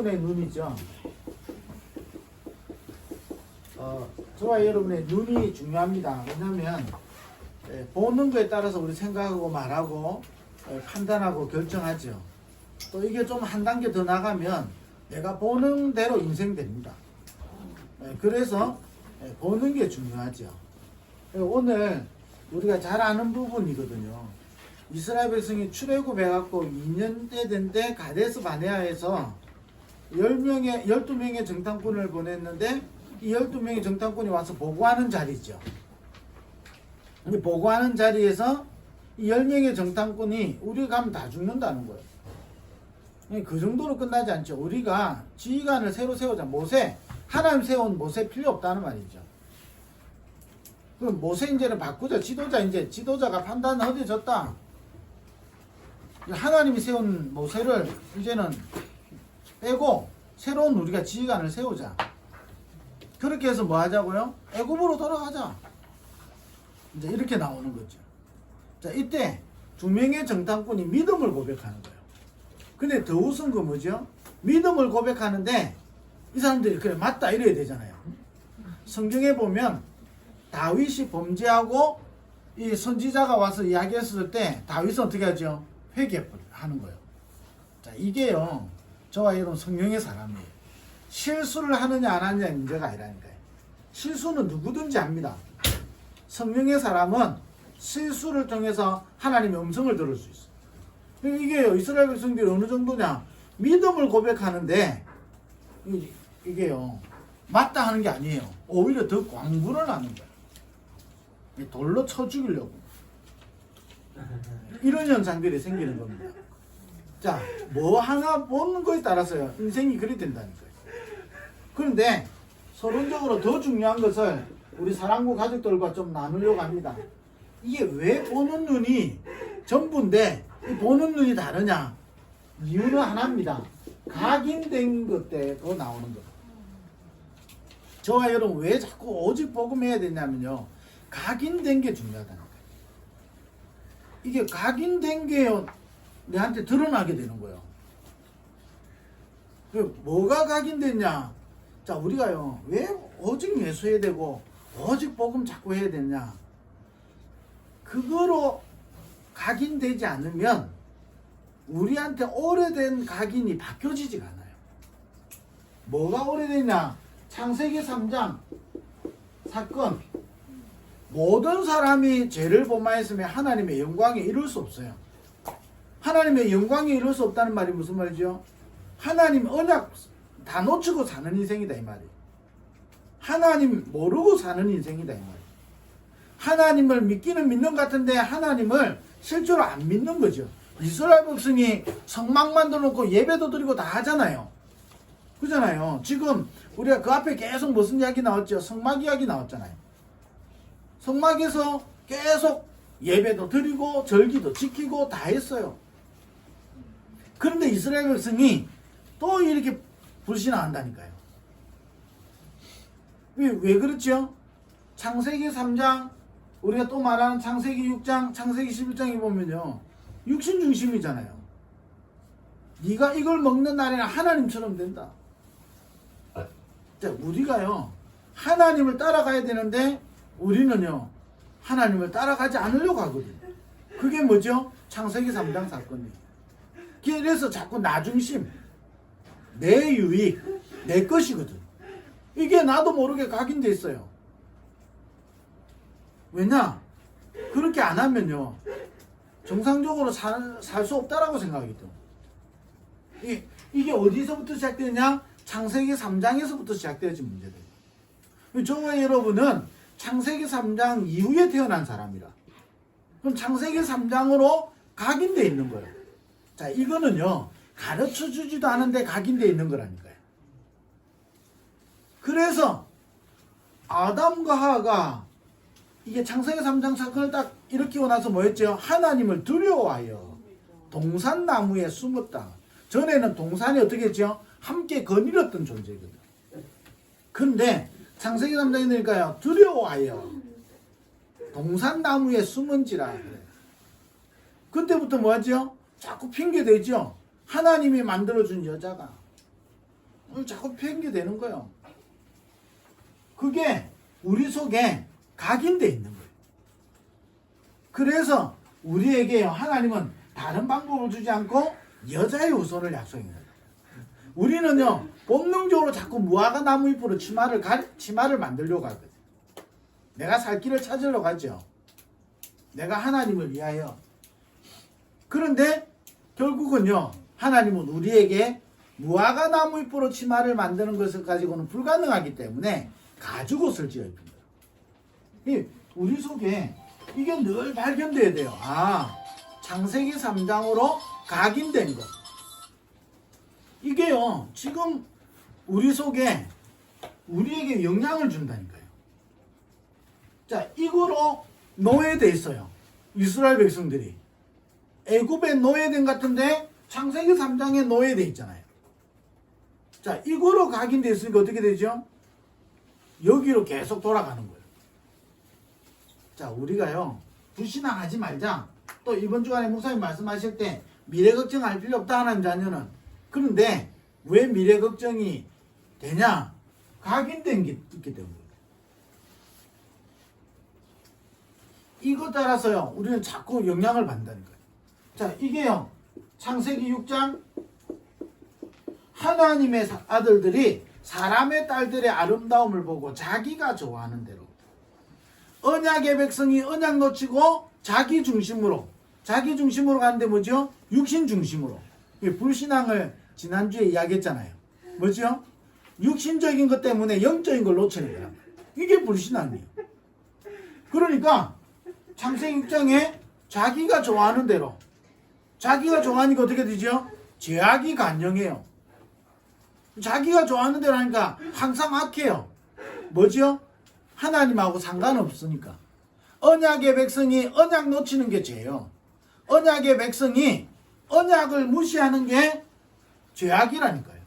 정탐꾼의 눈이죠. 저와 여러분의 눈이 중요합니다. 왜냐하면 보는 거에 따라서 우리 생각하고 말하고 판단하고 결정하죠. 또 이게 좀 한 단계 더 나가면 내가 보는 대로 인생 됩니다. 그래서 보는 게 중요하죠. 오늘 우리가 잘 아는 부분이거든요. 이스라엘 백성이 출애굽해갖고 2년째 된데 가데스 바네아에서 12명의 정탐꾼을 보냈는데 이 12명의 정탐꾼이 와서 보고하는 자리죠. 이 보고하는 자리에서 이 10명의 정탐꾼이 우리가 가면 다 죽는다는 거예요. 그 정도로 끝나지 않죠. 우리가 지휘관을 새로 세우자. 모세, 하나님 세운 모세 필요 없다는 말이죠. 그럼 모세 이제는 바꾸자. 지도자가 판단은 허대졌다. 하나님이 세운 모세를 이제는 빼고 새로운 우리가 지휘관을 세우자. 그렇게 해서 뭐 하자고요? 애굽으로 돌아가자. 이제 이렇게 나오는 거죠. 자, 이때 2명의 정탐꾼이 믿음을 고백하는 거예요. 근데 더 우스운 거 뭐죠? 믿음을 고백하는데 이 사람들이 그래 맞다 이래야 되잖아요. 성경에 보면 다윗이 범죄하고 이 선지자가 와서 이야기했을 때 다윗은 어떻게 하죠? 회개하는 거예요. 자, 이게요, 저와 여러분 성령의 사람이에요. 실수를 하느냐 안 하느냐의 문제가 아니라니까요. 실수는 누구든지 합니다. 성령의 사람은 실수를 통해서 하나님의 음성을 들을 수 있어요. 이게요, 이스라엘 백성들이 어느 정도냐? 믿음을 고백하는데 이게요, 맞다 하는 게 아니에요. 오히려 더 광분을 하는 거예요. 돌로 쳐 죽이려고. 이런 현상들이 생기는 겁니다. 자, 뭐 하나 보는 거에 따라서요, 인생이 그리 된다는 거예요. 그런데 서론적으로 더 중요한 것을 우리 사랑구 가족들과 좀 나누려고 합니다. 이게 왜 보는 눈이 전부인데 이 보는 눈이 다르냐? 이유는 하나입니다. 각인된 것 때문에 나오는 거예요. 저와 여러분 왜 자꾸 오직 복음해야 되냐면요, 각인된 게 중요하다는 거예요. 이게 각인된 게요, 내한테 드러나게 되는 거예요. 뭐가 각인됐냐? 자, 우리가요, 왜 오직 예수해야 되고 오직 복음 자꾸 해야 되냐? 그거로 각인되지 않으면 우리한테 오래된 각인이 바뀌어지지가 않아요. 뭐가 오래됐냐? 창세기 3장 사건. 모든 사람이 죄를 범하였으면 하나님의 영광에 이룰 수 없어요. 하나님의 영광에 이룰 수 없다는 말이 무슨 말이죠? 하나님 언약 다 놓치고 사는 인생이다 이 말이에요. 하나님 모르고 사는 인생이다 이 말이에요. 하나님을 믿기는 믿는 것 같은데 하나님을 실제로 안 믿는 거죠. 이스라엘 백성이 성막 만들어 놓고 예배도 드리고 다 하잖아요. 그잖아요. 지금 우리가 그 앞에 계속 무슨 이야기 나왔죠? 성막 이야기 나왔잖아요. 성막에서 계속 예배도 드리고 절기도 지키고 다 했어요. 그런데 이스라엘 백성이 또 이렇게 불신한다니까요. 왜 그렇죠? 창세기 3장, 우리가 또 말하는 창세기 6장, 창세기 11장에 보면요, 육신 중심이잖아요. 네가 이걸 먹는 날에는 하나님처럼 된다. 자, 우리가요, 하나님을 따라가야 되는데 우리는요, 하나님을 따라가지 않으려고 하거든요. 그게 뭐죠? 창세기 3장 사건이에요. 그래서 자꾸 나 중심, 내 유익, 내 것이거든. 이게 나도 모르게 각인돼 있어요. 왜냐? 그렇게 안 하면요, 정상적으로 살 수 없다라고 생각하거든. 이게 어디서부터 시작되냐? 창세기 3장에서부터 시작되어진 문제들. 저와 여러분은 창세기 3장 이후에 태어난 사람이라. 그럼 창세기 3장으로 각인되어 있는 거예요. 자, 이거는요, 가르쳐 주지도 않은데 각인되어 있는 거라니까요. 그래서 아담과 하와가 이게 창세기 3장 사건을 딱 일으키고 나서 뭐였죠? 하나님을 두려워하여 동산나무에 숨었다. 전에는 동산이 어떻게 했죠? 함께 거닐었던 존재거든. 근데 창세기 3장에 되니까요, 두려워하여 동산나무에 숨은지라. 그때부터 뭐하죠? 자꾸 핑계대죠. 하나님이 만들어준 여자가, 자꾸 팽개되는 거예요. 그게 우리 속에 각인돼 있는 거예요. 그래서 우리에게요, 하나님은 다른 방법을 주지 않고 여자의 후손을 약속합니다. 우리는요, 본능적으로 자꾸 무화과 나무 잎으로 치마를 만들려고 하거든요. 내가 살 길을 찾으려고 하죠. 내가 하나님을 위하여. 그런데 결국은요, 하나님은 우리에게 무화과 나무 잎으로 치마를 만드는 것을 가지고는 불가능하기 때문에 가죽옷을 지어입니다. 우리 속에 이게 늘 발견돼야 돼요. 창세기 3장으로 각인된 것. 이게요, 지금 우리 속에 우리에게 영향을 준다니까요. 자, 이거로 노예돼 있어요. 이스라엘 백성들이. 애굽에 노예된 같은데 창세기 3장에 노예돼 있잖아요. 자, 이거로 각인돼 있으니까 어떻게 되죠? 여기로 계속 돌아가는 거예요. 자, 우리가요, 불신앙하지 말자. 또 이번 주간에 목사님 말씀하실 때 미래 걱정할 필요 없다, 하나님 자녀는. 그런데 왜 미래 걱정이 되냐? 각인된 게 있기 때문에. 이것 따라서요, 우리는 자꾸 영향을 받는다는 거예요. 자, 이게요, 창세기 6장, 하나님의 아들들이 사람의 딸들의 아름다움을 보고 자기가 좋아하는 대로, 언약의 백성이 언약 놓치고 자기 중심으로 가는데 뭐죠? 육신 중심으로. 불신앙을 지난주에 이야기했잖아요. 뭐죠? 육신적인 것 때문에 영적인 걸 놓치는 거야. 이게 불신앙이에요. 그러니까 창세기 6장에 자기가 좋아하는 대로, 자기가 좋아하니까 어떻게 되죠? 죄악이 간영해요. 자기가 좋아하는 대로 하니까 항상 악해요. 뭐죠? 하나님하고 상관없으니까. 언약의 백성이 언약 놓치는 게 죄예요. 언약의 백성이 언약을 무시하는 게 죄악이라니까요.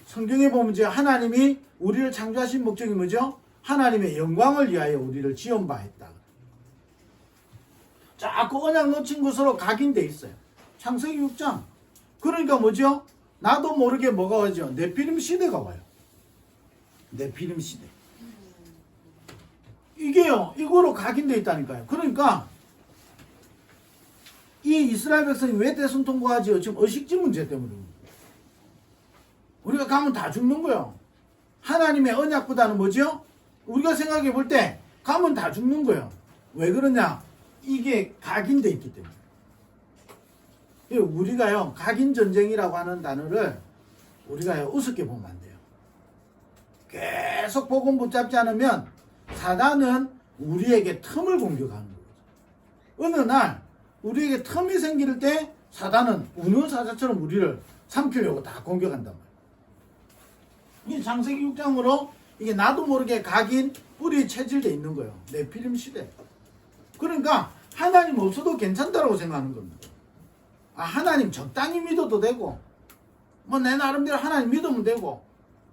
성경에 보면 이제 하나님이 우리를 창조하신 목적이 뭐죠? 하나님의 영광을 위하여 우리를 지은 바 했다. 자꾸 언약 놓친 것으로 각인돼 있어요. 창세기 6장. 그러니까 뭐죠? 나도 모르게 뭐가 오죠? 네피림 시대가 와요. 네피림 시대. 이게요, 이거로 각인돼 있다니까요. 그러니까 이 이스라엘 백성이 왜 대성통곡하지요? 지금 의식지 문제 때문입니다. 우리가 가면 다 죽는 거예요. 하나님의 언약보다는 뭐죠? 우리가 생각해 볼 때 가면 다 죽는 거예요. 왜 그러냐? 이게 각인돼 있기 때문에. 우리가요, 각인전쟁이라고 하는 단어를 우리가요, 우습게 보면 안 돼요. 계속 복음 붙잡지 않으면 사단은 우리에게 틈을 공격하는 거죠. 어느 날 우리에게 틈이 생길 때 사단은 우는 사자처럼 우리를 삼키려고 다 공격한단 말이에요. 이 창세기 6장으로 이게 나도 모르게 각인 뿌리 체질돼 있는 거예요. 네피림 시대. 그러니까 하나님 없어도 괜찮다라고 생각하는 겁니다. 하나님 적당히 믿어도 되고, 뭐 내 나름대로 하나님 믿으면 되고,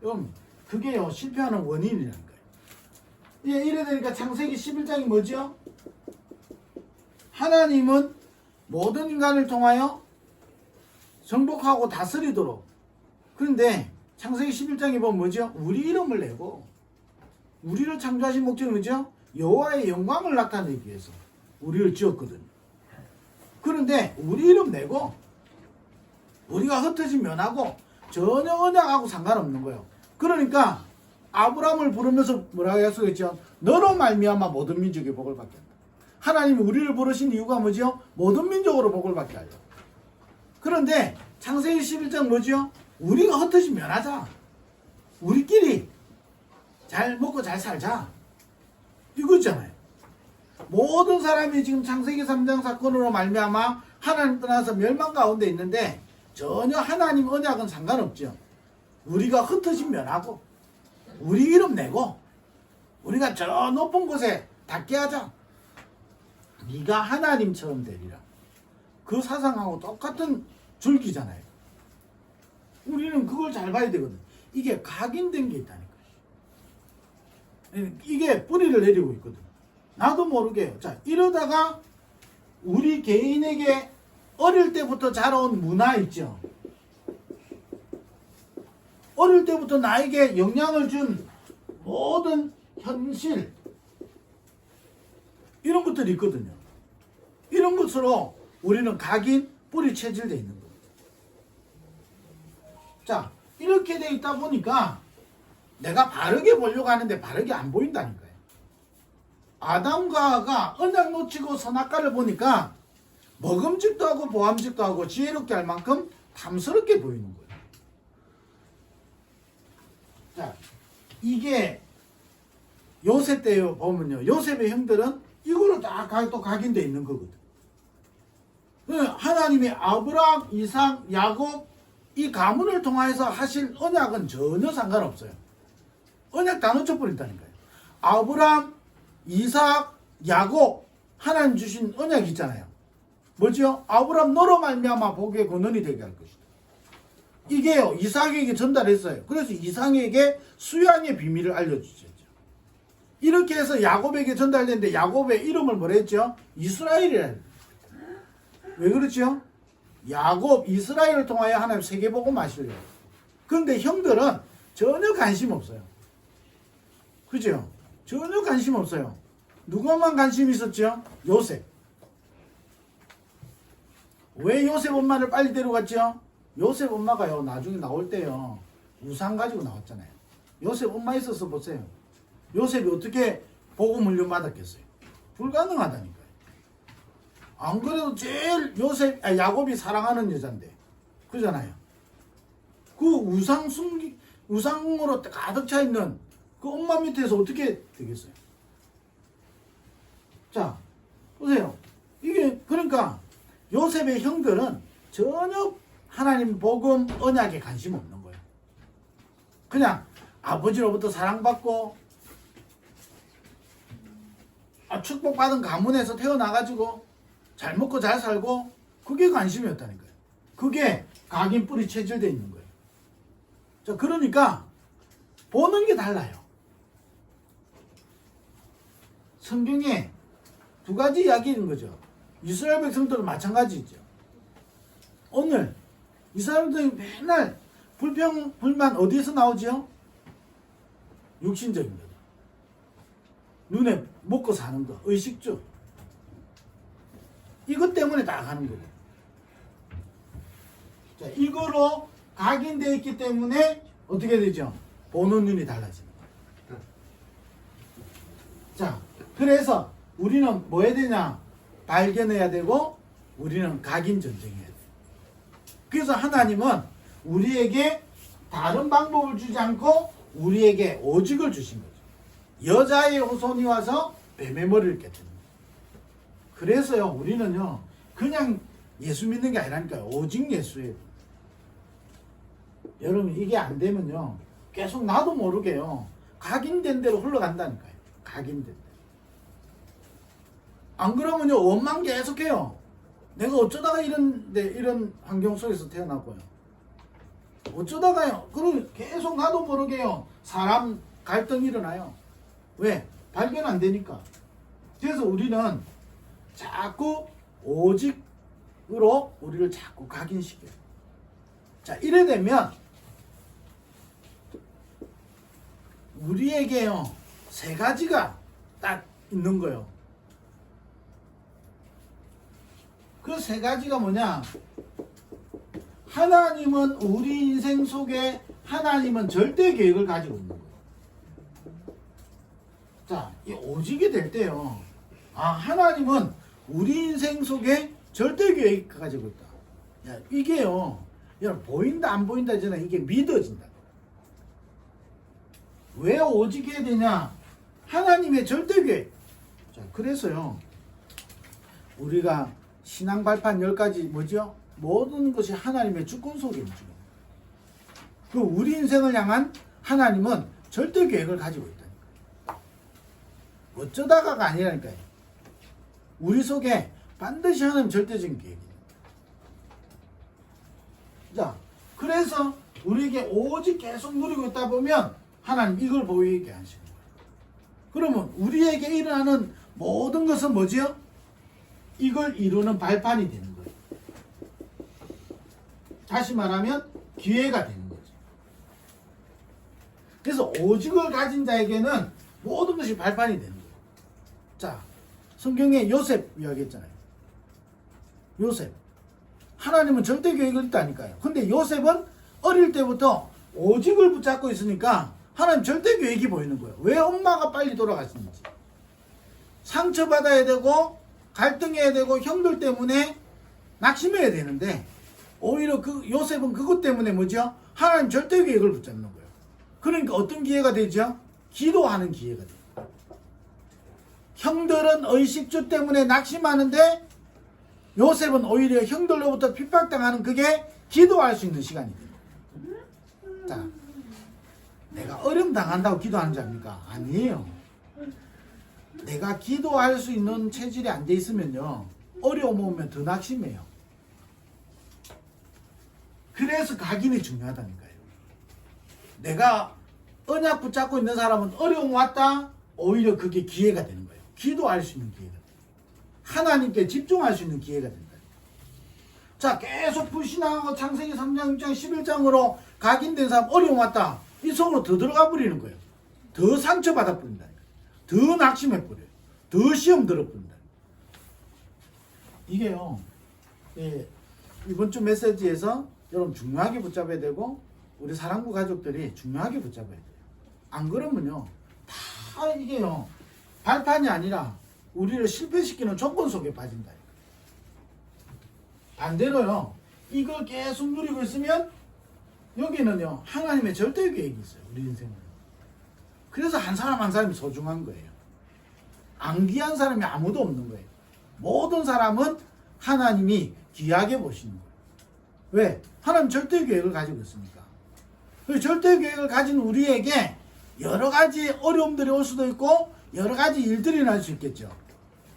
그럼 그게요, 실패하는 원인이라는 거예요. 이래 되니까 창세기 11장이 뭐죠? 하나님은 모든 인간을 통하여 정복하고 다스리도록. 그런데 창세기 11장에 보면 뭐죠? 우리 이름을 내고, 우리를 창조하신 목적은 뭐죠? 여호와의 영광을 나타내기 위해서 우리를 지었거든요. 그런데 우리 이름 내고 우리가 흩어진 면하고 전혀 언약하고 상관없는 거예요. 그러니까 아브라함을 부르면서 뭐라고 약속했죠? 너로 말미암아 모든 민족이 복을 받게 한다. 하나님이 우리를 부르신 이유가 뭐죠? 모든 민족으로 복을 받게 하려. 그런데 창세기 11장 뭐죠? 우리가 흩어진 면하자. 우리끼리 잘 먹고 잘 살자. 이거잖아요. 모든 사람이 지금 창세기 3장 사건으로 말미암아 하나님 떠나서 멸망 가운데 있는데 전혀 하나님 언약은 상관없죠. 우리가 흩어진 면하고 우리 이름 내고 우리가 저 높은 곳에 닿게 하자. 네가 하나님처럼 되리라. 그 사상하고 똑같은 줄기잖아요. 우리는 그걸 잘 봐야 되거든. 이게 각인된 게 있다니까. 이게 뿌리를 내리고 있거든. 나도 모르게. 자, 이러다가 우리 개인에게 어릴 때부터 자라온 문화 있죠. 어릴 때부터 나에게 영향을 준 모든 현실 이런 것들이 있거든요. 이런 것으로 우리는 각인 뿌리 체질되어 있는 겁니다. 자, 이렇게 돼 있다 보니까 내가 바르게 보려고 하는데 바르게 안 보인다니까요. 아담과 하와가 언약 놓치고 선악과를 보니까 먹음직도 하고 보암직도 하고 지혜롭게 할 만큼 탐스럽게 보이는 거예요. 자, 이게 요셉 때 보면요, 요셉의 형들은 이거로 다 또 각인되어 있는 거거든. 하나님이 아브라함, 이삭, 야곱 이 가문을 통해서 하실 언약은 전혀 상관없어요. 언약 다 놓쳐버린다니까요. 아브라함, 이삭, 야곱 하나님 주신 언약이 있잖아요. 뭐죠? 아브라함 너로 말미암아 복의 근원이 되게 할 것이다. 이게요, 이삭에게 전달했어요. 그래서 이삭에게 수양의 비밀을 알려주셨죠. 이렇게 해서 야곱에게 전달됐는데 야곱의 이름을 뭐라 했죠? 이스라엘이라. 왜 그렇죠? 야곱, 이스라엘을 통하여 하나님 세계복음 하시려고. 그런데 형들은 전혀 관심 없어요. 그죠? 전혀 관심 없어요. 누구만 관심 있었죠? 요셉. 왜 요셉 엄마를 빨리 데려갔죠? 요셉 엄마가요, 나중에 나올 때요, 우상 가지고 나왔잖아요. 요셉 엄마 있어서 보세요. 요셉이 어떻게 복음 훈련 받았겠어요? 불가능하다니까요. 안 그래도 제일 야곱이 사랑하는 여잔데, 그잖아요. 그 우상으로 가득 차 있는 그 엄마 밑에서 어떻게 되겠어요? 자, 보세요. 이게, 그러니까, 요셉의 형들은 전혀 하나님 복음 언약에 관심 없는 거예요. 그냥 아버지로부터 사랑받고, 축복받은 가문에서 태어나가지고, 잘 먹고 잘 살고, 그게 관심이었다니까요. 그게 각인 뿌리 체질되어 있는 거예요. 자, 그러니까, 보는 게 달라요. 성경에 두 가지 이야기 있는 거죠. 이스라엘 백성들은 마찬가지죠. 오늘 이 사람들이 맨날 불만 어디에서 나오죠? 육신적인 거죠. 눈에 먹고 사는 거, 의식주. 이것 때문에 다 가는 거고. 자, 이거로 각인되어 있기 때문에 어떻게 되죠? 보는 눈이 달라지는 거예요. 자, 그래서 우리는 뭐 해야 되냐? 발견해야 되고, 우리는 각인 전쟁해야 돼요. 그래서 하나님은 우리에게 다른 방법을 주지 않고 우리에게 오직을 주신 거죠. 여자의 후손이 와서 뱀의 머리를 깨뜨는 거예요. 그래서요, 우리는요, 그냥 예수 믿는 게 아니라니까요. 오직 예수예요. 여러분, 이게 안 되면요, 계속 나도 모르게요, 각인된 대로 흘러간다니까요. 각인된 대로. 안 그러면요, 원망 계속해요. 내가 어쩌다가 이런 환경 속에서 태어났고요. 어쩌다가요. 그리고 계속 나도 모르게요, 사람 갈등이 일어나요. 왜? 발견 안 되니까. 그래서 우리는 자꾸 오직으로 우리를 자꾸 각인시켜요. 자, 이래 되면 우리에게요, 세 가지가 딱 있는 거예요. 그 세 가지가 뭐냐? 하나님은 우리 인생 속에 하나님은 절대 계획을 가지고 있는 거예요. 자, 이 오직이 될 때요, 하나님은 우리 인생 속에 절대 계획을 가지고 있다. 야, 이게요, 여러분, 보인다 안 보인다 하잖아요. 이게 믿어진다. 왜 오직해야 되냐? 하나님의 절대 계획. 자, 그래서요, 우리가 신앙 발판 10가지 뭐죠? 모든 것이 하나님의 주권 속에 움직여요. 그 우리 인생을 향한 하나님은 절대 계획을 가지고 있다니까요. 어쩌다가가 아니라니까요. 우리 속에 반드시 하나님 절대적인 계획이 있다. 자, 그래서 우리에게 오직 계속 누리고 있다 보면 하나님 이걸 보이게 하시는 거예요. 그러면 우리에게 일어나는 모든 것은 뭐지요? 이걸 이루는 발판이 되는 거예요. 다시 말하면 기회가 되는 거죠. 그래서 오직을 가진 자에게는 모든 것이 발판이 되는 거예요. 자, 성경에 요셉 이야기했잖아요. 요셉. 하나님은 절대 계획을 있다니까요. 근데 요셉은 어릴 때부터 오직을 붙잡고 있으니까 하나님 절대 계획이 보이는 거예요. 왜 엄마가 빨리 돌아갔는지. 상처받아야 되고 갈등해야 되고 형들 때문에 낙심해야 되는데 오히려 그 요셉은 그것 때문에 뭐죠? 하나님 절대 계획을 붙잡는 거예요. 그러니까 어떤 기회가 되죠? 기도하는 기회가 돼요. 형들은 의식주 때문에 낙심하는데 요셉은 오히려 형들로부터 핍박당하는 그게 기도할 수 있는 시간이 돼요. 자, 내가 어려움 당한다고 기도하는 자입니까? 아니에요. 내가 기도할 수 있는 체질이 안 돼 있으면요, 어려움 오면 더 낙심해요. 그래서 각인이 중요하다니까요. 내가 언약 붙잡고 있는 사람은 어려움 왔다, 오히려 그게 기회가 되는 거예요. 기도할 수 있는 기회가 돼요. 하나님께 집중할 수 있는 기회가 된다. 자, 계속 불신앙하고 창세기 3장, 6장, 11장으로 각인된 사람 어려움 왔다, 이 속으로 더 들어가 버리는 거예요. 더 상처받아 버린다. 더 낙심해 버려요. 더 시험 들어 버린다. 이게요, 예, 이번 주 메시지에서 여러분 중요하게 붙잡아야 되고 우리 사랑부 가족들이 중요하게 붙잡아야 돼요. 안 그러면요, 다 이게요, 발판이 아니라 우리를 실패시키는 조건 속에 빠진다. 반대로요, 이걸 계속 누리고 있으면 여기는요, 하나님의 절대 계획이 있어요. 우리 인생은. 그래서 한 사람 한 사람이 소중한 거예요. 안 귀한 사람이 아무도 없는 거예요. 모든 사람은 하나님이 귀하게 보시는 거예요. 왜? 하나님 절대 계획을 가지고 있으니까. 그 절대 계획을 가진 우리에게 여러 가지 어려움들이 올 수도 있고 여러 가지 일들이 날 수 있겠죠.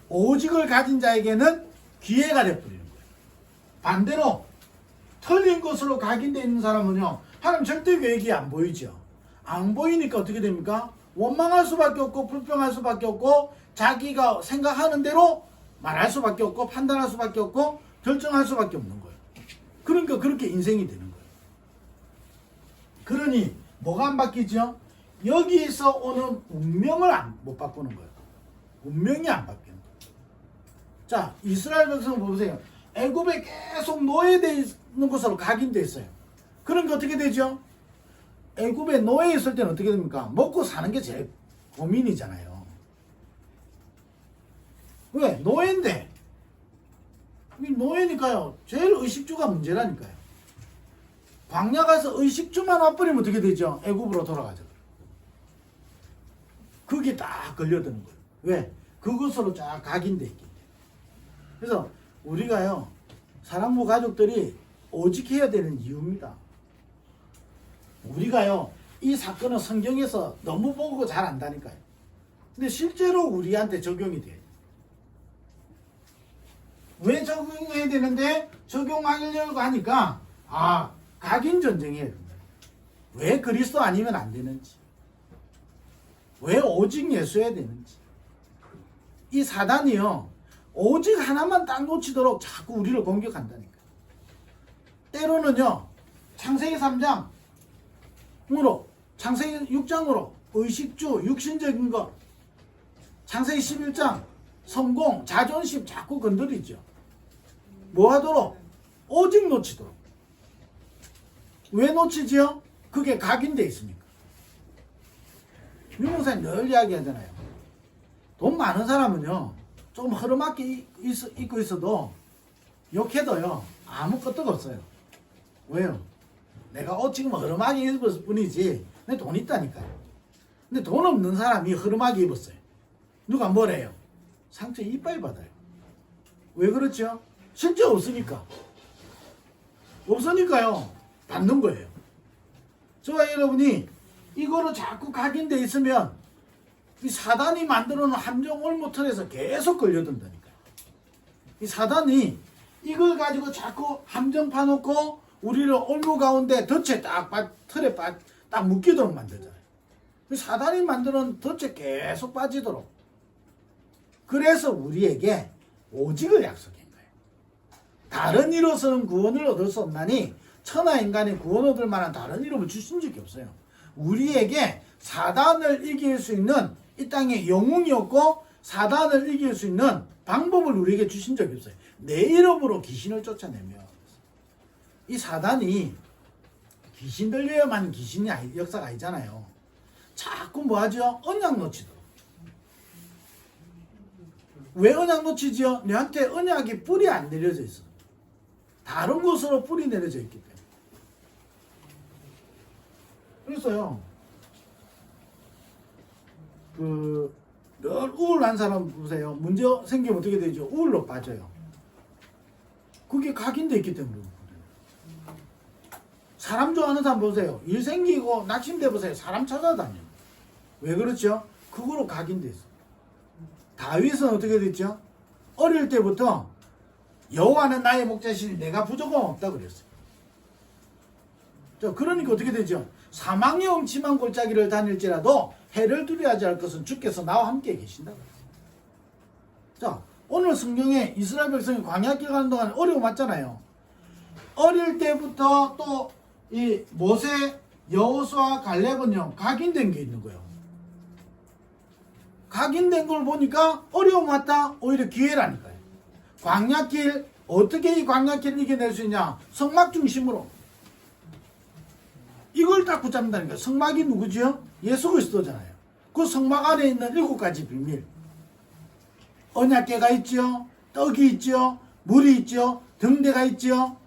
오직을 가진 자에게는 기회가 되어버리는 거예요. 반대로 틀린 것으로 각인되어 있는 사람은요, 하나님 절대 계획이 안 보이죠. 안 보이니까 어떻게 됩니까? 원망할 수밖에 없고 불평할 수밖에 없고 자기가 생각하는 대로 말할 수밖에 없고 판단할 수밖에 없고 결정할 수밖에 없는 거예요. 그러니까 그렇게 인생이 되는 거예요. 그러니 뭐가 안 바뀌죠? 여기서 오는 운명을 못 바꾸는 거예요. 운명이 안 바뀌는 거예요. 자, 이스라엘 백성 보세요. 애굽에 계속 노예되어 있는 곳으로 각인되어 있어요. 그러니까 어떻게 되죠? 애굽에 노예 있을 때는 어떻게 됩니까? 먹고 사는 게 제일 고민이잖아요. 왜? 노예인데. 노예니까요, 제일 의식주가 문제라니까요. 광야 가서 의식주만 와버리면 어떻게 되죠? 애굽으로 돌아가죠. 그게 딱 걸려드는 거예요. 왜? 그것으로 쫙 각인돼 있기 때문에. 그래서 우리가요, 사랑부 가족들이 오직해야 되는 이유입니다. 우리가요, 이 사건은 성경에서 너무 보고 잘 안다니까요. 근데 실제로 우리한테 적용이 돼요. 왜 적용해야 되는데 적용하려고 하니까 각인 전쟁해야 된다. 왜 그리스도 아니면 안 되는지, 왜 오직 예수해야 되는지. 이 사단이요, 오직 하나만 딱 놓치도록 자꾸 우리를 공격한다니까. 때로는요, 창세기 3장으로 창세기 6장으로 의식주, 육신적인 것, 창세기 11장 성공, 자존심 자꾸 건드리죠. 뭐 하도록? 오직 놓치도록. 왜 놓치지요? 그게 각인돼 있으니까. 유목사님 늘 이야기하잖아요. 돈 많은 사람은요, 좀 흐름하게 입고 있어도 욕해도요, 아무 끄떡 없어요. 왜요? 내가 옷 지금 흐름하게 입었을 뿐이지 내 돈 있다니까요. 근데 돈 없는 사람이 흐름하게 입었어요. 누가 뭐래요? 상처 이빨 받아요. 왜 그렇죠? 실제 없으니까. 없으니까요, 받는 거예요. 저와 여러분이 이거로 자꾸 각인돼 있으면 이 사단이 만들어 놓은 함정 올무틀에서 계속 걸려든다니까요. 이 사단이 이걸 가지고 자꾸 함정 파놓고 우리를 올무 가운데 덫에 틀에 딱 묶이도록 만들잖아요. 사단이 만들어 놓은 덫에 계속 빠지도록. 그래서 우리에게 오직을 약속한 거예요. 다른 이로서는 구원을 얻을 수 없나니 천하 인간이 구원 얻을 만한 다른 이름을 주신 적이 없어요. 우리에게 사단을 이길 수 있는 이 땅에 영웅이 없고 사단을 이길 수 있는 방법을 우리에게 주신 적이 없어요. 내 이름으로 귀신을 쫓아내며 이 사단이 귀신 들려야만 귀신이 역사가 아니잖아요. 자꾸 뭐 하죠? 언약 놓치도록. 왜 언약 놓치지요? 너한테 언약이 뿌리 안 내려져 있어. 다른 곳으로 뿌리 내려져 있기 때문에. 그래서요, 늘 우울한 사람 보세요. 문제 생기면 어떻게 되죠? 우울로 빠져요. 그게 각인돼 있기 때문에. 사람 좋아하는 사람 보세요. 일 생기고 낙심돼 보세요. 사람 찾아다녀. 왜 그렇죠? 그거로 각인돼 있어. 다윗은 어떻게 됐죠? 어릴 때부터 여호와는 나의 목자시니 내가 부족함 없다 그랬어요. 그러니까 어떻게 되죠? 사망의 음침한 골짜기를 다닐지라도 해를 두려워하지 않을 것은 주께서 나와 함께 계신다 그랬어요. 자, 오늘 성경에 이스라엘 백성이 광야길 가는 동안 어려움 왔잖아요. 어릴 때부터 또 이 모세, 여호수아, 갈렙은요 각인된 게 있는 거예요. 각인된 걸 보니까 어려움 왔다 오히려 기회라니까요. 광야길, 어떻게 이 광야길을 이겨낼 수 있냐? 성막 중심으로. 이걸 딱 붙잡는다니까. 성막이 누구지요? 예수 그리스도잖아요. 그 성막 안에 있는 7가지 비밀. 언약궤가 있죠. 떡이 있죠. 물이 있죠. 등대가 있죠.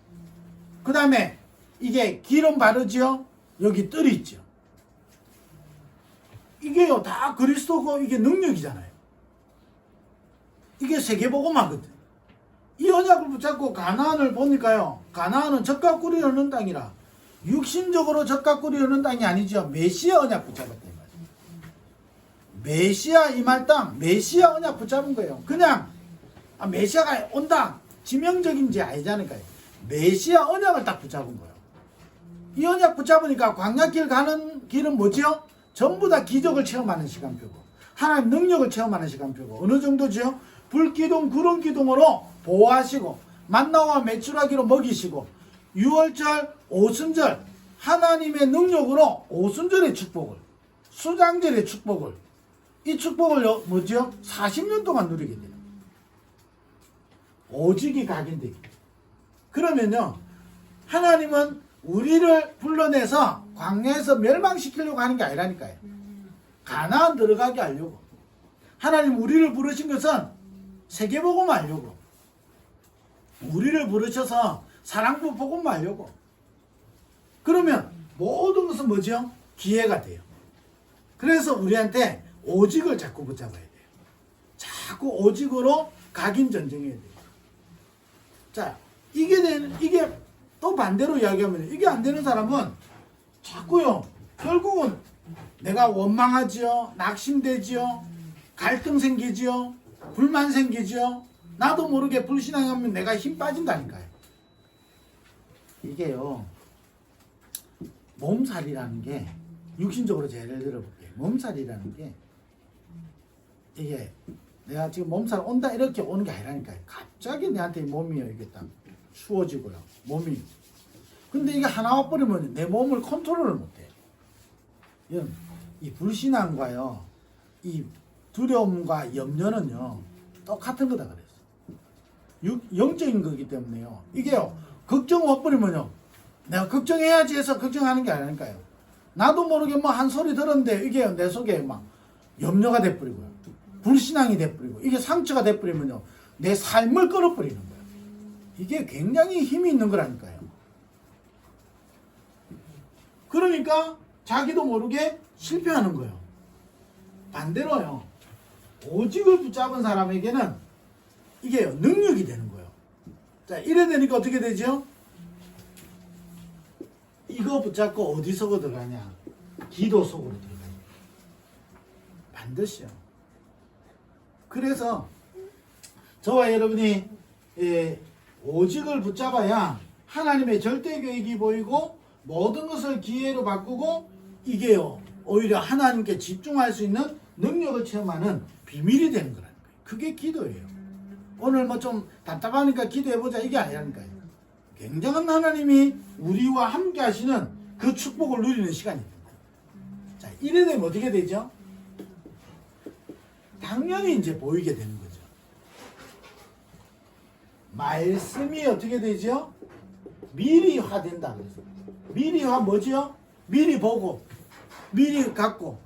그 다음에 이게 기름 바르죠. 여기 뜰이 있죠. 이게요 다 그리스도고 이게 능력이잖아요. 이게 세계복음화거든. 이 언약을 붙잡고 가나안을 보니까요. 가나안은 젖과 꿀이 흐르는 땅이라 육신적으로 젖과 꿀이 흐르는 땅이 아니죠. 메시아 언약 붙잡았다 이 말이에요. 메시아 임할 땅, 메시아 언약 붙잡은 거예요. 그냥 메시아가 온다 지명적인지 아니잖아요. 메시아 언약을 딱 붙잡은 거예요. 이 언약 붙잡으니까 광야길 가는 길은 뭐죠? 전부 다 기적을 체험하는 시간표고 하나님 능력을 체험하는 시간표고 어느 정도죠? 불기둥 구름기둥으로 보호하시고 만나와 메추라기로 먹이시고 유월절 오순절 하나님의 능력으로 오순절의 축복을 수장절의 축복을 이 축복을 뭐죠? 40년 동안 누리게 돼요. 오직이 각인되기. 그러면요 하나님은 우리를 불러내서 광야에서 멸망시키려고 하는 게 아니라니까요. 가나안 들어가게 하려고. 하나님 우리를 부르신 것은 세계복음 하려고. 우리를 부르셔서 사랑부 복음 하려고. 그러면 모든 것은 뭐죠? 기회가 돼요. 그래서 우리한테 오직을 자꾸 붙잡아야 돼요. 자꾸 오직으로 각인 전쟁해야 돼요. 자, 이게 또 반대로 이야기하면 이게 안 되는 사람은 자꾸요 결국은 내가 원망하지요, 낙심되지요, 갈등 생기지요, 불만 생기지요. 나도 모르게 불신앙하면 내가 힘 빠진다니까요. 이게요 몸살이라는 게 육신적으로 제 예를 들어볼게요. 몸살이라는 게 이게 내가 지금 몸살 온다 이렇게 오는 게 아니라니까요. 갑자기 내한테 몸이요 이게 딱 추워지고요. 몸이. 근데 이게 하나 와버리면 내 몸을 컨트롤을 못해요. 이 불신앙과요. 이 두려움과 염려는요. 똑같은 거다 그랬어. 영적인 거기 때문에요. 이게요. 걱정 와버리면요. 내가 걱정해야지 해서 걱정하는 게 아니라니까요. 나도 모르게 뭐 한 소리 들었는데 이게 내 속에 막 염려가 돼버리고요. 불신앙이 돼버리고 이게 상처가 돼버리면요. 내 삶을 끌어버리는 거예요. 이게 굉장히 힘이 있는 거라니까요. 그러니까 자기도 모르게 실패하는 거예요. 반대로요. 오직을 붙잡은 사람에게는 이게 능력이 되는 거예요. 자, 이래 되니까 어떻게 되죠? 이거 붙잡고 어디 속으로 들어가냐? 기도 속으로 들어가냐? 반드시요. 그래서 저와 여러분이 오직을 붙잡아야 하나님의 절대 계획이 보이고 모든 것을 기회로 바꾸고 이게요 오히려 하나님께 집중할 수 있는 능력을 체험하는 비밀이 되는 거라니까요. 그게 기도예요. 오늘 뭐 좀 답답하니까 기도해보자 이게 아니라니까요. 굉장한 하나님이 우리와 함께 하시는 그 축복을 누리는 시간입니다. 자, 이래 되면 어떻게 되죠? 당연히 이제 보이게 되는 거죠. 말씀이 어떻게 되죠? 미리화된다 그래서. 미리화 뭐죠? 미리 보고, 미리 갖고,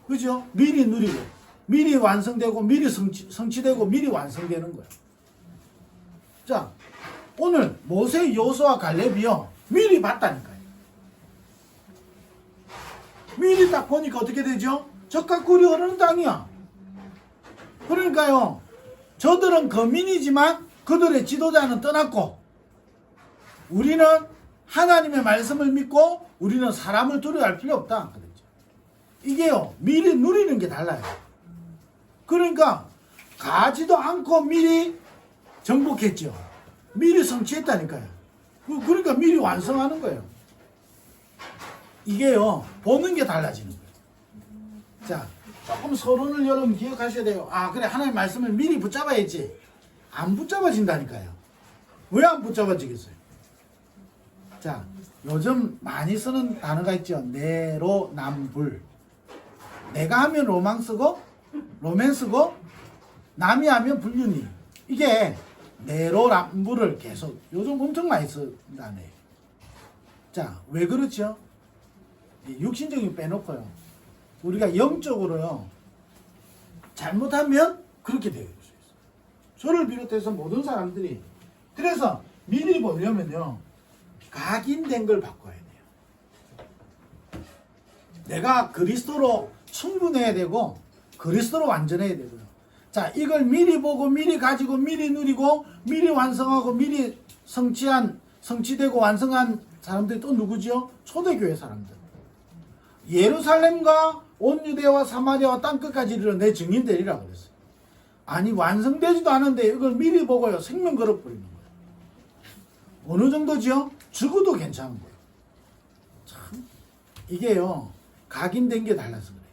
그죠? 미리 누리고, 미리 완성되고, 미리 성취되고, 미리 완성되는 거예요. 자, 오늘 모세, 여호수아, 갈렙이요 미리 봤다니까요. 미리 딱 보니까 어떻게 되죠? 적과 꿀이 흐르는 땅이야. 그러니까요, 저들은 거민이지만 그들의 지도자는 떠났고, 우리는 하나님의 말씀을 믿고 우리는 사람을 두려워할 필요 없다 그랬죠. 이게요, 미리 누리는 게 달라요. 그러니까 가지도 않고 미리 정복했죠. 미리 성취했다니까요. 그러니까 미리 완성하는 거예요. 이게요, 보는 게 달라지는 거예요. 자, 조금 서론을 여러분 기억하셔야 돼요. 아, 그래, 하나님의 말씀을 미리 붙잡아야지. 안 붙잡아진다니까요. 왜 안 붙잡아지겠어요? 자, 요즘 많이 쓰는 단어가 있죠. 내로남불. 내가 하면 로망스고, 로맨스고, 남이 하면 불륜이. 이게 내로남불을 계속 요즘 엄청 많이 쓴다네요. 자, 왜 그렇죠? 육신적인 빼놓고요. 우리가 영적으로요, 잘못하면 그렇게 되어 있어요. 저를 비롯해서 모든 사람들이. 그래서 미리 보려면요, 각인된 걸 바꿔야 돼요. 내가 그리스도로 충분해야 되고 그리스도로 완전해야 되고요. 자, 이걸 미리 보고 미리 가지고 미리 누리고 미리 완성하고 미리 성취되고 완성한 사람들이 또 누구지요? 초대교회 사람들. 예루살렘과 온 유대와 사마리아와 땅끝까지 이르러 내 증인 되리라 그랬어요. 아니, 완성되지도 않은데 이걸 미리 보고요, 생명 걸어버리는 거예요. 어느 정도지요? 죽어도 괜찮은 거예요. 참, 이게요, 각인된 게 달라서 그래요.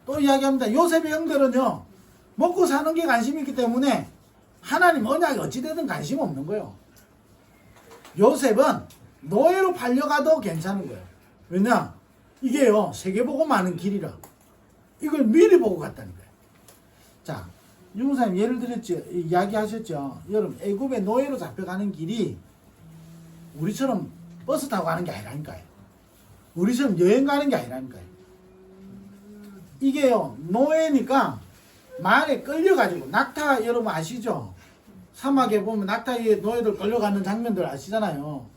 또 이야기합니다. 요셉의 형들은요, 먹고 사는 게 관심이 있기 때문에 하나님 언약이 어찌되든 관심 없는 거예요. 요셉은 노예로 팔려가도 괜찮은 거예요. 왜냐? 이게요, 세계보고 마는 길이라. 이걸 미리 보고 갔다는 거예요. 자, 유무사님 예를 들었죠. 이야기하셨죠. 여러분, 애굽의 노예로 잡혀가는 길이 우리처럼 버스 타고 가는 게 아니라니까요. 우리처럼 여행 가는 게 아니라니까요. 이게요, 노예니까 말에 끌려가지고, 낙타 여러분 아시죠? 사막에 보면 낙타 위에 노예들 끌려가는 장면들 아시잖아요.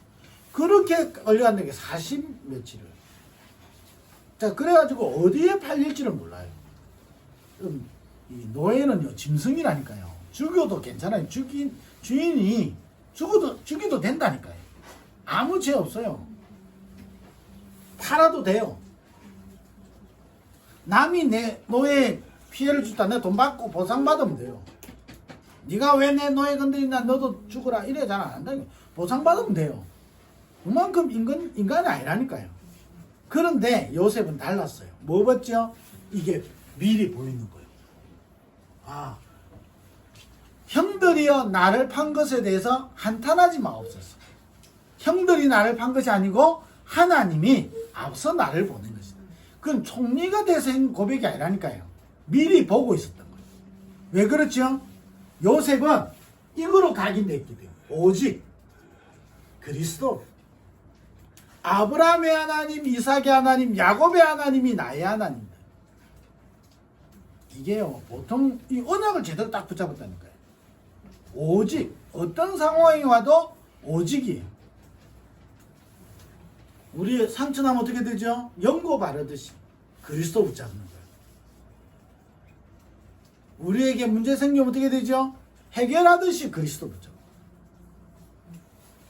그렇게 끌려가는 게 40 며칠을. 자, 그래가지고 어디에 팔릴지를 몰라요. 이 노예는요, 짐승이라니까요. 죽여도 괜찮아요. 주인이 죽여도 된다니까요. 아무 죄 없어요. 팔아도 돼요. 남이 내 노예 피해를 줬다, 내가 돈 받고 보상받으면 돼요. 네가 왜 내 노예 건드리나, 너도 죽어라, 이래 잘 안 한다니까. 보상받으면 돼요. 그만큼 인간이 아니라니까요. 그런데 요셉은 달랐어요. 뭐 봤죠? 이게 미리 보이는 거예요. 아, 형들이여 나를 판 것에 대해서 한탄하지 마옵소서. 형들이 나를 판 것이 아니고 하나님이 앞서 나를 보낸 것이다. 그건 총리가 돼서 한 고백이 아니라니까요. 미리 보고 있었던 거예요. 왜 그렇죠? 요셉은 이거로 각인됐기 때문에 오직 그리스도, 아브라함의 하나님, 이삭의 하나님, 야곱의 하나님이 나의 하나님이다. 이게요, 보통 이 언약을 제대로 딱 붙잡았다니까요. 오직, 어떤 상황이 와도 오직이에요. 우리 상처나면 어떻게 되죠? 연고 바르듯이 그리스도 붙잡는 거예요. 우리에게 문제 생기면 어떻게 되죠? 해결하듯이 그리스도 붙잡는 거예요.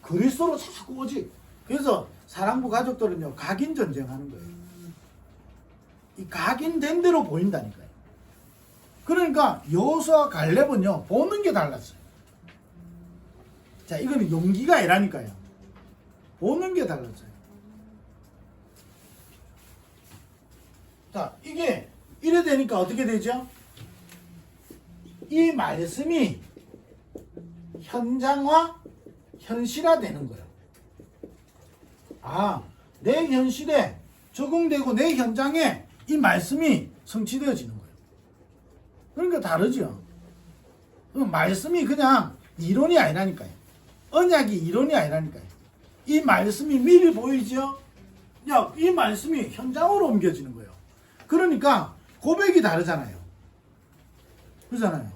그리스도로 자꾸 오직. 그래서 사랑부 가족들은요, 각인 전쟁하는 거예요. 이 각인된 대로 보인다니까요. 그러니까 여호수아 갈렙은요, 보는 게 달랐어요. 자, 이거는 용기가 아니라니까요. 보는 게 달랐어요. 자, 이게 이래 되니까 어떻게 되죠? 이 말씀이 현장화, 현실화 되는 거예요. 아, 내 현실에 적용되고 내 현장에 이 말씀이 성취되어지는 거예요. 그러니까 다르죠. 말씀이 그냥 이론이 아니라니까요. 언약이 이론이 아니라니까요. 이 말씀이 미리 보이죠? 야, 이 말씀이 현장으로 옮겨지는 거예요. 그러니까 고백이 다르잖아요. 그러잖아요.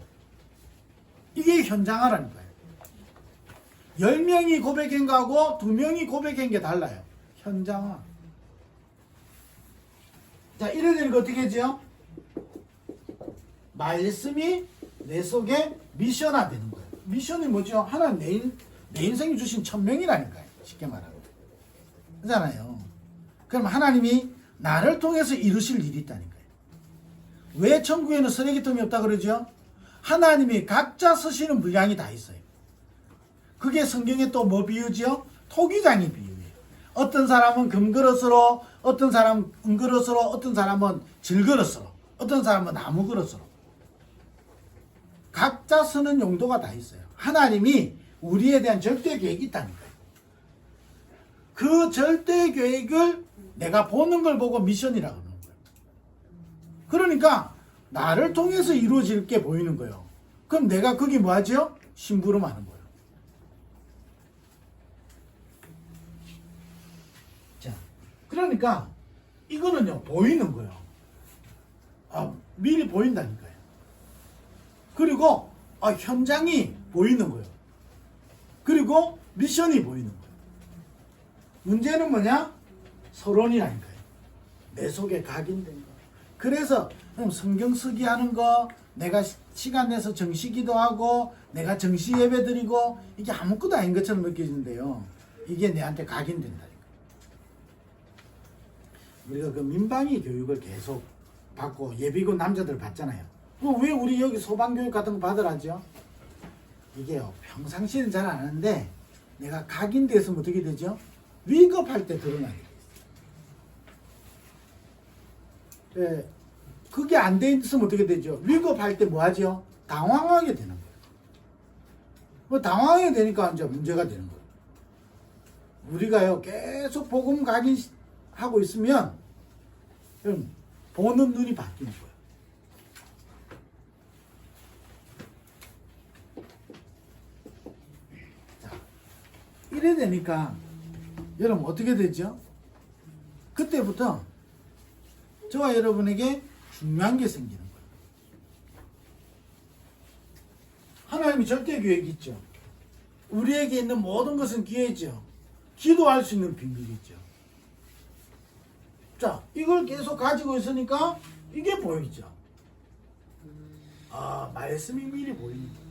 이게 현장화라니까요. 10명이 고백한 거하고 2명이 고백한 게 달라요. 현장화. 자, 이래 되니까 어떻게 하죠? 말씀이 내 속에 미션화 되는 거예요. 미션이 뭐죠? 하나님 내 인생이 주신 천명이라니까요. 쉽게 말하면. 그렇잖아요. 그럼 하나님이 나를 통해서 이루실 일이 있다니까요. 왜 천국에는 쓰레기통이 없다 그러죠? 하나님이 각자 쓰시는 분량이 다 있어요. 그게 성경에 또 뭐 비유죠? 토기장이 비유예요. 어떤 사람은 금그릇으로, 어떤 사람은 은그릇으로, 어떤 사람은 질그릇으로, 어떤 사람은 나무그릇으로. 각자 쓰는 용도가 다 있어요. 하나님이 우리에 대한 절대 계획이 있다니까요. 그 절대 계획을 내가 보는 걸 보고 미션이라고 하는 거예요. 그러니까 나를 통해서 이루어질 게 보이는 거예요. 그럼 내가 거기 뭐 하죠? 심부름하는 거예요. 자, 그러니까 이거는요 보이는 거예요. 미리 보인다니까요. 그리고 현장이 보이는 거예요. 그리고 미션이 보이는 거예요. 문제는 뭐냐? 서론이라니까요. 내 속에 각인된 거. 그래서 성경 쓰기 하는 거, 내가 시간 내서 정시기도 하고, 내가 정시 예배 드리고, 이게 아무것도 아닌 것처럼 느껴지는데요. 이게 내한테 각인된다니까. 우리가 그 민방위 교육을 계속 받고 예비군 남자들 받잖아요. 왜 우리 여기 소방교육 같은 거 받으라죠? 이게요, 평상시에는 잘 안 하는데, 내가 각인돼서 어떻게 되죠? 위급할 때 드러나게 돼요. 네, 그게 안 돼 있으면 어떻게 되죠? 위급할 때 뭐 하죠? 당황하게 되는 거예요. 뭐 당황하게 되니까 이제 문제가 되는 거예요. 우리가요, 계속 복음 각인하고 있으면, 보는 눈이 바뀌는 거예요. 자, 이래 되니까, 여러분 어떻게 되죠? 그때부터 저와 여러분에게 중요한 게 생기는 거예요. 하나님이 절대 계획이 있죠. 우리에게 있는 모든 것은 기회죠. 기도할 수 있는 비밀이죠. 자, 이걸 계속 가지고 있으니까 이게 보이죠. 말씀이 미리 보이는 거예요.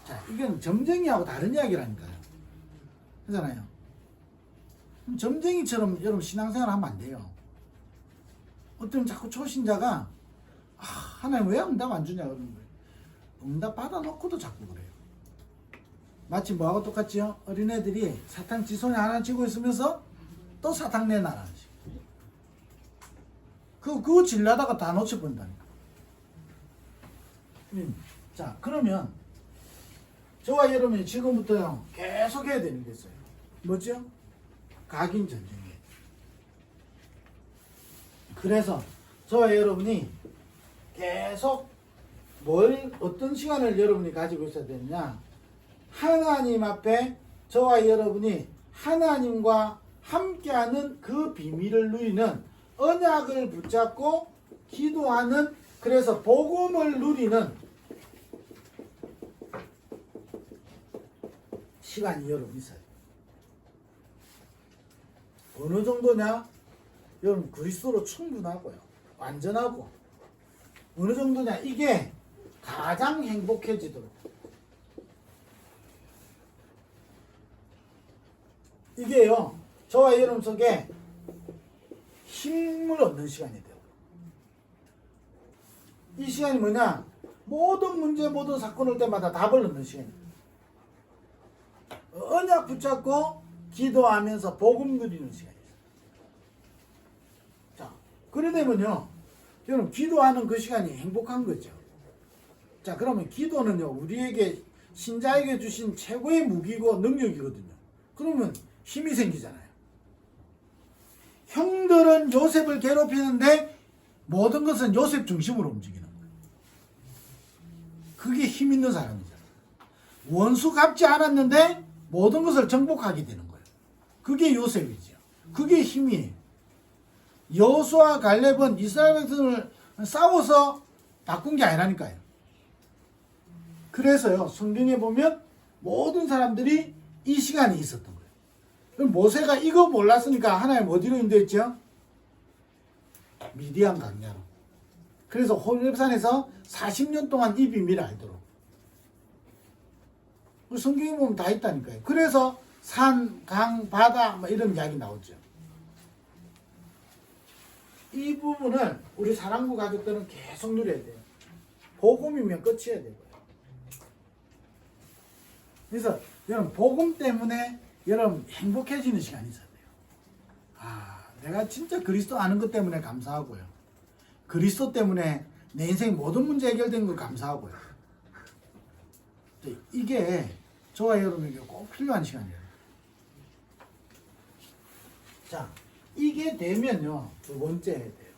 자, 이건 점쟁이하고 다른 이야기라니까요. 그렇잖아요. 점쟁이처럼 여러분 신앙생활 하면 안 돼요. 어떤 자꾸 초신자가 하나님 왜 응답 안 주냐 그러는 거예요. 응답 받아놓고도 자꾸 그래요. 마치 뭐하고 똑같지요? 어린애들이 사탕 지 손에 하나 쥐고 있으면서 또 사탕 내놔라. 그거 질려다가 다 놓쳐버린다니까. 자, 그러면 저와 여러분이 지금부터 계속 해야 되는 게 있어요. 뭐죠? 각인 전쟁이에요. 그래서 저와 여러분이 계속 어떤 시간을 여러분이 가지고 있어야 되느냐? 하나님 앞에 저와 여러분이 하나님과 함께하는 그 비밀을 누리는 언약을 붙잡고 기도하는, 그래서 복음을 누리는 시간이 여러분 있어요. 어느 정도냐? 여러분 그리스도로 충분하고요. 완전하고. 어느 정도냐? 이게 가장 행복해지도록. 이게요, 저와 여러분 속에 힘을 얻는 시간이 돼요. 이 시간이 뭐냐? 모든 문제, 모든 사건 올 때마다 답을 얻는 시간이에요. 언약 붙잡고 기도하면서 복음 누리는 시간이에요. 자, 그래 되면요, 여러분 기도하는 그 시간이 행복한 거죠. 자, 그러면 기도는요, 우리에게 신자에게 주신 최고의 무기고 능력이거든요. 그러면 힘이 생기잖아요. 갈렙은 요셉을 괴롭히는데 모든 것은 요셉 중심으로 움직이는 거예요. 그게 힘 있는 사람이잖아요. 원수 갚지 않았는데 모든 것을 정복하게 되는 거예요. 그게 요셉이죠. 그게 힘이에요. 여호수아 갈렙은 이스라엘 백성을 싸워서 바꾼 게 아니라니까요. 그래서요, 성경에 보면 모든 사람들이 이 시간이 있었던 거예요. 그럼 모세가 이거 몰랐으니까 하나님 어디로 인도했죠? 미디안 강야로. 그래서 호렙산에서 40년 동안 이 비밀을 알도록. 성경에 보면 다 있다니까요. 그래서 산, 강, 바다 뭐 이런 이야기 나오죠. 이 부분을 우리 사랑부 가족들은 계속 누려야 돼요. 복음이면 끝이어야 되고요. 그래서 여러분 복음 때문에 여러분 행복해지는 시간이 있어야 돼요. 아, 내가 진짜 그리스도 아는 것 때문에 감사하고요. 그리스도 때문에 내 인생 모든 문제 해결된 거 감사하고요. 이게 저와 여러분에게 꼭 필요한 시간이에요. 자, 이게 되면요, 두 번째 해야 돼요.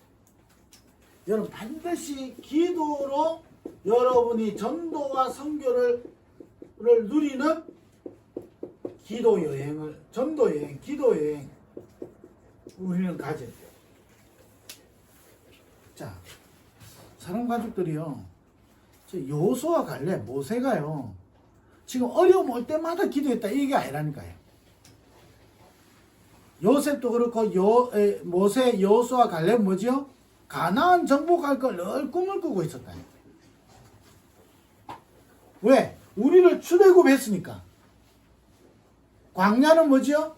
여러분 반드시 기도로 여러분이 전도와 선교를 누리는 기도 여행을, 전도 여행, 기도 여행 우리는 가져야 돼요. 자, 사랑 가족들이요, 여호수아 갈렙, 모세가요, 지금 어려움 올 때마다 기도했다 이게 아니라니까요. 요셉도 그렇고 모세, 여호수아 갈렙 뭐죠? 가나안 정복할 걸 늘 꿈을 꾸고 있었다니까요. 왜? 우리를 출애굽했으니까. 광야는 뭐죠?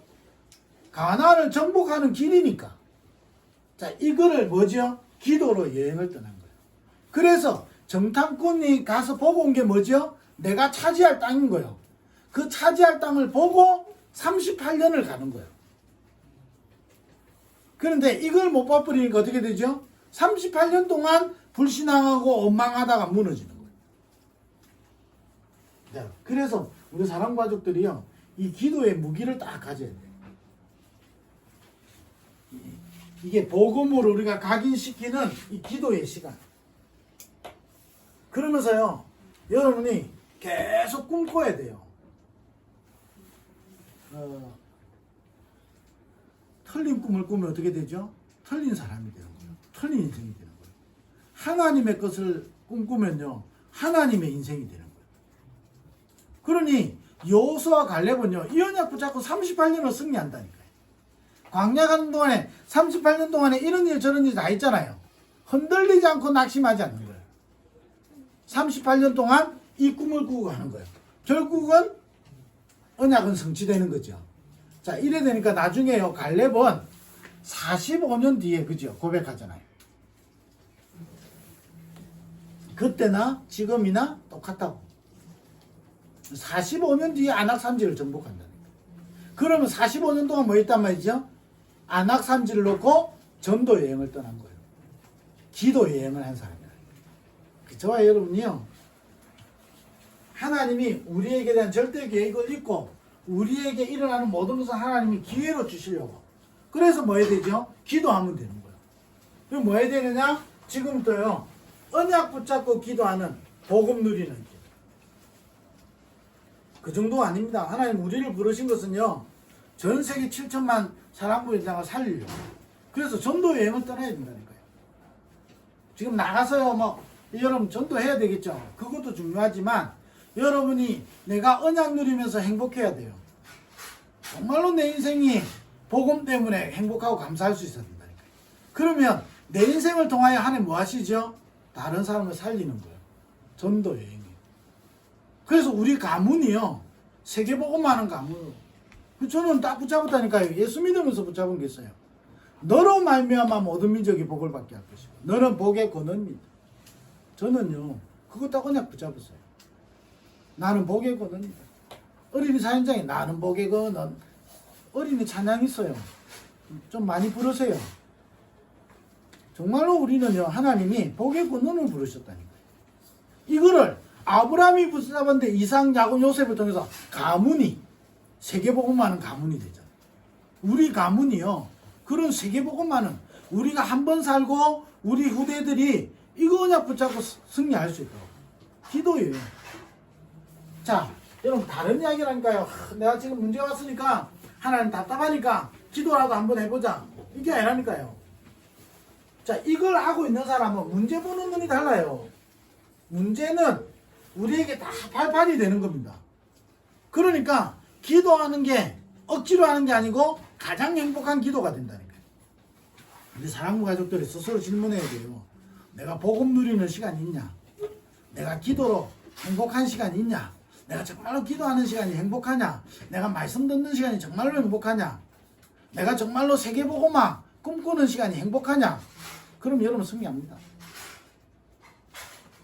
가나안을 정복하는 길이니까. 자, 이거를 뭐죠? 기도로 여행을 떠난 거예요. 그래서 정탐꾼이 가서 보고 온 게 뭐죠? 내가 차지할 땅인 거예요. 그 차지할 땅을 보고 38년을 가는 거예요. 그런데 이걸 못 봐버리니까 어떻게 되죠? 38년 동안 불신앙하고 원망하다가 무너지는 거예요. 네, 그래서 우리 사랑 가족들이요, 이 기도의 무기를 딱 가져야 돼요. 이게 복음으로 우리가 각인시키는 이 기도의 시간. 그러면서요, 여러분이 계속 꿈꿔야 돼요. 틀린 꿈을 꾸면 어떻게 되죠? 틀린 사람이 되는 거예요. 틀린 인생이 되는 거예요. 하나님의 것을 꿈꾸면요, 하나님의 인생이 되는 거예요. 그러니 여호수아 갈렙은요, 이 언약 붙잡고 38년을 승리한다니까요. 광야 가는 동안에 38년 동안에 이런 일 저런 일 다 있잖아요. 흔들리지 않고 낙심하지 않는 거예요. 38년 동안 이 꿈을 꾸고 가는 거예요. 결국은 언약은 성취되는 거죠. 자, 이래 되니까 나중에요, 갈렙은 45년 뒤에, 그죠? 고백하잖아요. 그때나 지금이나 똑같다고. 45년 뒤에 안악산지를 정복한다는 거예요. 그러면 45년 동안 뭐 했단 말이죠? 안악산지를 놓고 전도 여행을 떠난 거예요. 기도 여행을 한 사람이에요. 저와 여러분이요, 하나님이 우리에게 대한 절대 계획을 잊고 우리에게 일어나는 모든 것을 하나님이 기회로 주시려고. 그래서 뭐 해야 되죠? 기도하면 되는 거예요. 그럼 뭐 해야 되느냐? 지금부터요, 언약 붙잡고 기도하는, 복음 누리는 길. 그 정도 아닙니다. 하나님 우리를 부르신 것은요, 전 세계 7천만 사람들의 땅을 살리려고. 그래서 전도 여행을 떠나야 된다니까요. 지금 나가서요, 여러분 전도해야 되겠죠. 그것도 중요하지만 여러분이 내가 언약 누리면서 행복해야 돼요. 정말로 내 인생이 복음 때문에 행복하고 감사할 수 있어야 된다니까요. 그러면 내 인생을 통하여 하나님 뭐 하시죠? 다른 사람을 살리는 거예요. 전도 여행이에요. 그래서 우리 가문이요, 세계복음하는 가문. 저는 딱 붙잡았다니까요. 예수 믿으면서 붙잡은 게 있어요. 너로 말미암아 모든 민족이 복을 받게 할 것이고 너는 복의 권원입니다. 저는요, 그거 딱 언약 붙잡았어요. 나는 복의 권원입니다. 어린이 사연장에 나는 복의 권원, 어린이 찬양 있어요. 좀 많이 부르세요. 정말로 우리는요, 하나님이 복의 권원을 부르셨다니까요. 이거를 아브라함이 붙잡았는데 이삭, 야곱, 요셉을 통해서 가문이 세계복음하는 가문이 되잖아요. 우리 가문이요, 그런 세계복음하는, 우리가 한 번 살고 우리 후대들이 이거 언약 붙잡고 승리할 수 있도록 기도예요. 자, 여러분 다른 이야기라니까요. 내가 지금 문제가 왔으니까 하나님 답답하니까 기도라도 한번 해보자. 이게 아니라니까요. 자, 이걸 하고 있는 사람은 문제 보는 눈이 달라요. 문제는 우리에게 다 발판이 되는 겁니다. 그러니까 기도하는 게 억지로 하는 게 아니고 가장 행복한 기도가 된다니까요. 우리 사랑부 가족들이 스스로 질문해야 돼요. 내가 복음 누리는 시간이 있냐? 내가 기도로 행복한 시간이 있냐? 내가 정말로 기도하는 시간이 행복하냐? 내가 말씀 듣는 시간이 정말로 행복하냐? 내가 정말로 세계복음화 꿈꾸는 시간이 행복하냐? 그럼 여러분 승리합니다.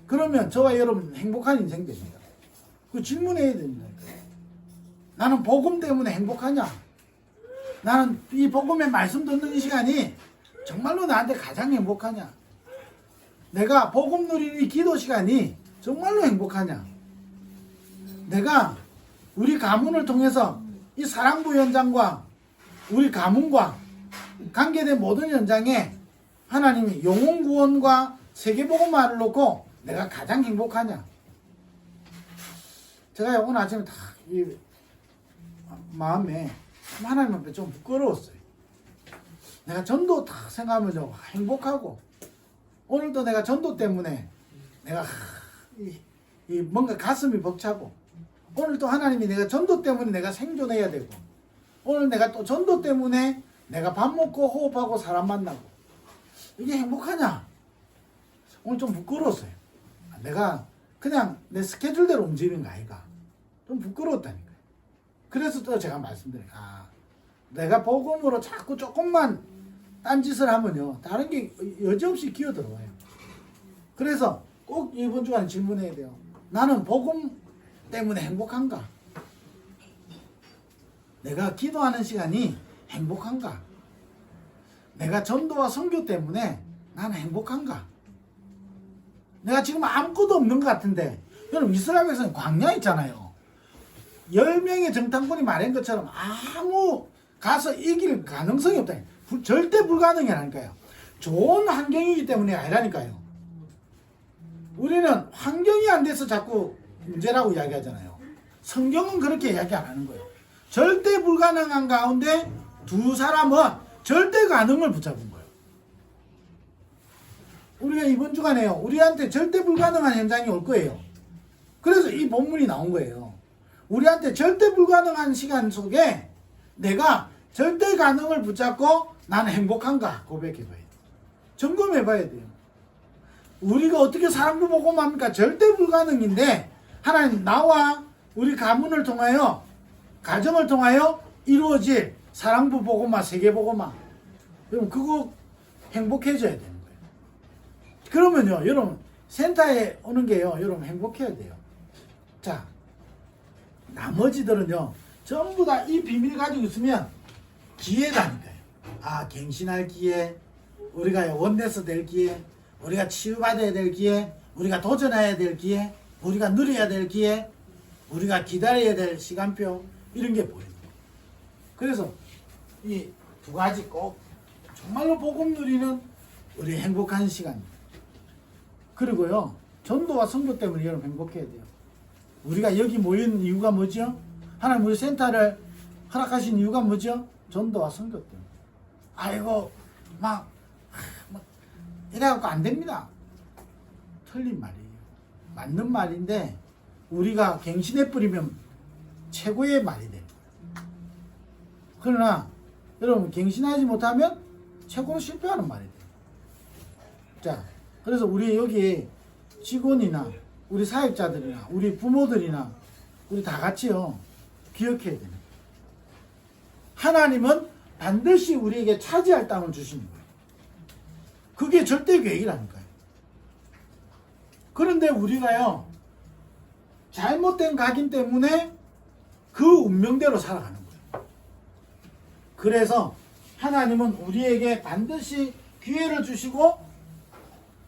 그러면 저와 여러분 행복한 인생 됩니다. 그 질문해야 됩니다. 나는 복음 때문에 행복하냐? 나는 이 복음의 말씀 듣는 이 시간이 정말로 나한테 가장 행복하냐? 내가 복음 누리는 이 기도 시간이 정말로 행복하냐? 내가 우리 가문을 통해서 이 사랑부 현장과 우리 가문과 관계된 모든 현장에 하나님이 영혼 구원과 세계복음화를 놓고 내가 가장 행복하냐? 제가 오늘 아침에 다 이 마음에 하나님 앞에 좀 부끄러웠어요. 내가 전도 다 생각하면 좀 행복하고 오늘도 내가 전도 때문에 내가 뭔가 가슴이 벅차고 오늘 또 하나님이 내가 전도 때문에 내가 생존해야 되고 오늘 내가 또 전도 때문에 내가 밥 먹고 호흡하고 사람 만나고 이게 행복하냐? 오늘 좀 부끄러웠어요. 내가 그냥 내 스케줄대로 움직이는 거 아이가? 좀 부끄러웠다니까요. 그래서 또 제가 말씀드려요. 내가 복음으로 자꾸 조금만 딴짓을 하면요. 다른 게 여지없이 기어들어와요. 그래서 꼭 이번 주간에 질문해야 돼요. 나는 복음 때문에 행복한가? 내가 기도하는 시간이 행복한가? 내가 전도와 선교 때문에 나는 행복한가? 내가 지금 아무것도 없는 것 같은데 여러분 이스라엘에서는 광야 있잖아요. 10명의 정탐꾼이 말한 것처럼 아무 가서 이길 가능성이 없다. 절대 불가능이라니까요. 좋은 환경이기 때문에 아니라니까요. 우리는 환경이 안 돼서 자꾸 문제라고 이야기하잖아요. 성경은 그렇게 이야기 안 하는 거예요. 절대 불가능한 가운데 두 사람은 절대 가능을 붙잡은 거예요. 우리가 이번 주간에요. 우리한테 절대 불가능한 현장이 올 거예요. 그래서 이 본문이 나온 거예요. 우리한테 절대 불가능한 시간 속에 내가 절대 가능을 붙잡고 나는 행복한가 고백해봐야 돼요. 점검해봐야 돼요. 우리가 어떻게 사랑부 복음합니까? 절대 불가능인데 하나님 나와 우리 가문을 통하여 가정을 통하여 이루어질 사랑부 복음화 세계복음화 여러분 그거 행복해져야 되는 거예요. 그러면요 여러분 센터에 오는 게요 여러분 행복해야 돼요. 자 나머지들은요 전부 다 이 비밀 가지고 있으면 기회라니까요. 갱신할 기회, 우리가 원내서 될 기회, 우리가 치유받아야 될 기회, 우리가 도전해야 될 기회, 우리가 누려야 될 기회, 우리가 기다려야 될 시간표 이런 게 보여요. 그래서 이 두 가지 꼭 정말로 복음 누리는 우리 행복한 시간입니다. 그리고요 전도와 선교 때문에 여러분 행복해야 돼요. 우리가 여기 모인 이유가 뭐죠? 하나님 우리 센터를 허락하신 이유가 뭐죠? 전도와 선교 때문에. 아이고 막 이래갖고 안 됩니다. 틀린 말이에요. 맞는 말인데 우리가 갱신해버리면 최고의 말이 돼요. 그러나 여러분 갱신하지 못하면 최고로 실패하는 말이 돼요. 자, 그래서 우리 여기 직원이나 우리 사역자들이나 우리 부모들이나 우리 다 같이요 기억해야 됩니다. 하나님은 반드시 우리에게 차지할 땅을 주시는 거예요. 그게 절대 계획이라니까요. 그런데 우리가요 잘못된 각인 때문에 그 운명대로 살아가는 거예요. 그래서 하나님은 우리에게 반드시 기회를 주시고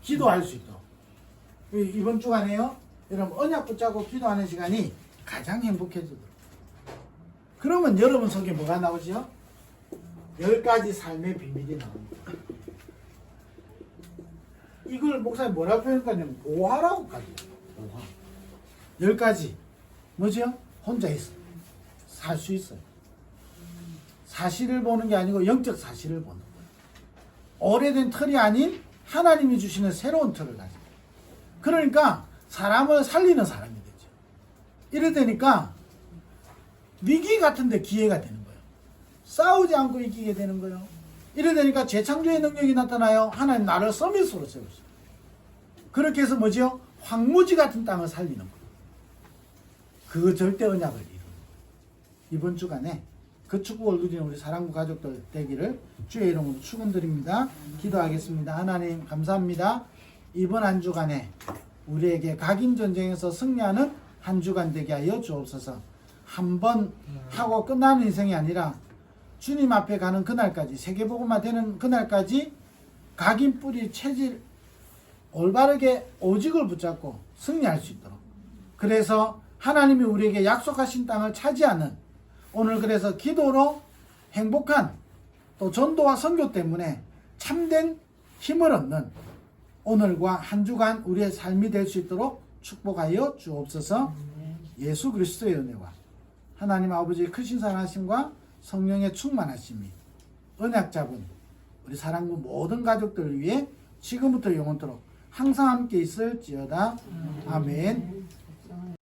기도할 수 있도록 이번 주간에요 여러분 언약 붙잡고 기도하는 시간이 가장 행복해지도록. 그러면 여러분 속에 뭐가 나오죠? 10가지 삶의 비밀이 나옵니다. 이걸 목사님 뭐라고 표현하냐면 오화라고 가지고 오화. 10가지 뭐죠? 혼자 있어 살 수 있어요. 사실을 보는 게 아니고 영적 사실을 보는 거예요. 오래된 틀이 아닌 하나님이 주시는 새로운 틀을 가지고. 그러니까 사람을 살리는 사람이 되죠. 이래 되니까 위기 같은데 기회가 되는 거예요. 싸우지 않고 이기게 되는 거예요. 이래 되니까 재창조의 능력이 나타나요. 하나님 나를 서밋으로 세우죠. 그렇게 해서 뭐죠? 황무지 같은 땅을 살리는 거예요. 그 절대 언약을 이루는 거예요. 이번 주간에 그 축복을 누리는 우리 사랑부 가족들 되기를 주의 이름으로 축원드립니다. 기도하겠습니다. 하나님 감사합니다. 이번 한 주간에 우리에게 각인 전쟁에서 승리하는 한 주간 되게 하여 주옵소서. 한 번 하고 끝나는 인생이 아니라 주님 앞에 가는 그날까지, 세계복음화 되는 그날까지 각인 뿌리 체질 올바르게 오직을 붙잡고 승리할 수 있도록, 그래서 하나님이 우리에게 약속하신 땅을 차지하는, 오늘 그래서 기도로 행복한 또 전도와 선교 때문에 참된 힘을 얻는 오늘과 한 주간 우리의 삶이 될 수 있도록 축복하여 주옵소서. 예수 그리스도의 은혜와 하나님 아버지의 크신 사랑하심과 성령의 충만하심이 언약 잡은 우리 사랑부 모든 가족들을 위해 지금부터 영원토록 항상 함께 있을지어다. 아멘.